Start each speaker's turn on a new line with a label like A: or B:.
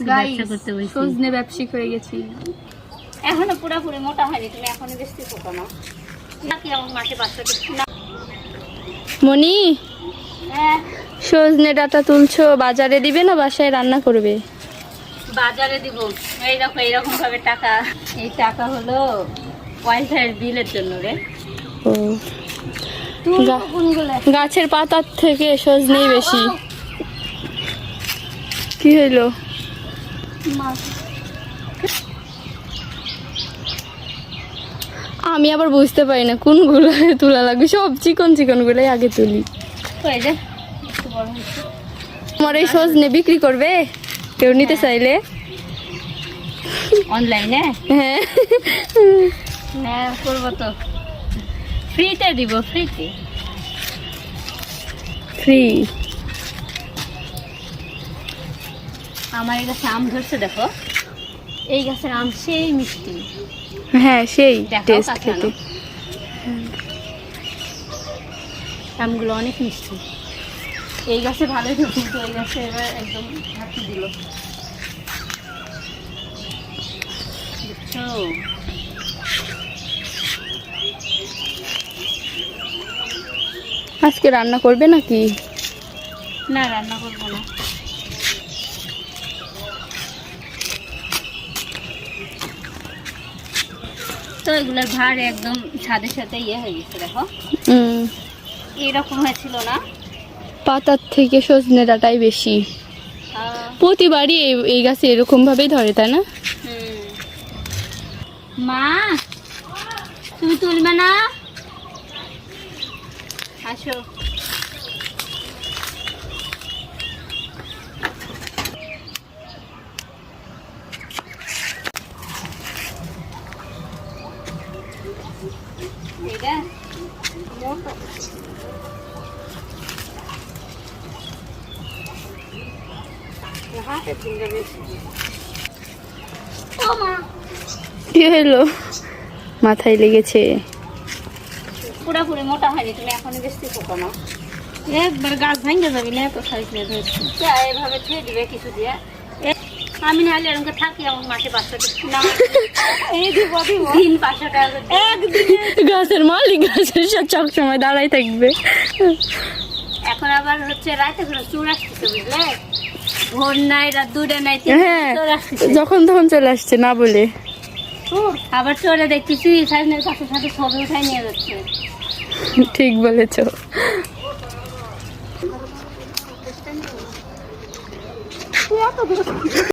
A: ব্যবসা করতে বসেছি।
B: সজনে ব্যবসায়িক হয়ে গেছি।
A: এখনো পুরোপুরি মোটা হয়নি, তুমি এখনো বেশি পোকা না নাকি আমার মাঠে বাচ্চা না।
B: মনি,
A: হ্যাঁ
B: সজনে ডাঁটা তুলছো, বাজারে দিবে না বাসায় রান্না করবে?
A: বাজারে দিব। এই দেখো এইরকম ভাবে টাকা, এই টাকা হলো ওয়াইফাই বিলের জন্য রে।
B: ও,
A: কোনগুলো
B: গাছের পাতার থেকে সজনেই বেশি। কি হইলো? আমি আবার বুঝতে পারি না কোনগুলো তোলা লাগবে, সব চিকন চিকন গুলাই আগে তুলি।
A: এই যে একটু বড় হয়েছে।
B: তোমার এই সজনে বিক্রি করবে কেউ নিতে চাইলে?
A: অনলাইনে
B: হ্যাঁ,
A: হ্যাঁ করবো তো, ফ্রিতে দিব, ফ্রিতে
B: ফ্রি।
A: আমার এই গাছে আম ধরছে দেখো, এই গাছের আম সেই মিষ্টি।
B: হ্যাঁ, সেই
A: দেখাও
B: টেস্ট
A: কাছে
B: খেতে।
A: আমগুলো অনেক মিষ্টি। এই গাছে ভালোই তো, কিন্তু এই গাছে এবার একদম হাতি দিল, বুঝছো?
B: আজকে রান্না করবে নাকি?
A: না রান্না করবো না। তো এগুলোর ভার একদম ছাদের সাথে ইয়ে হয়ে গেছে দেখো, এইরকম হয়েছিল না।
B: পাতার থেকে সজনে ডাঁটাই বেশি। প্রতিবারই এই গাছে এরকম ভাবেই ধরে, তাই না?
A: মা তুমি তুলবে না? আসো। এটা মোটা।
B: কি হলো? মাথায় লেগেছে?
A: পুরোপুরি মোটা হয়নি, তুমি এখনই বেশি পোকা না। একবার গাছ ভাঙে যাবি না, এত সাইজ নিয়ে ধরছি। এভাবে ছুঁয়ে দিবে কিছু দিয়ে। আমি নাহলে এরকম থাকি, আমার মাঠে 500 টাকা না, এই দিব 500 টাকা একদিন।
B: গাছের মালিক গাছের সব সময় দাঁড়াই থাকবে।
A: এখন আবার হচ্ছে রাতে করে চুর আসতেছে, বুঝলে? ভোর নাই, রাত 2টা নাই,
B: হ্যাঁ,
A: চোর আসতেছে।
B: যখন তখন চলে আসছে না বলে।
A: আবার চোরে দেখতেছি সাইনের সাথে সাথে ছবি উঠাই নিয়ে যাচ্ছে।
B: ঠিক বলেছো।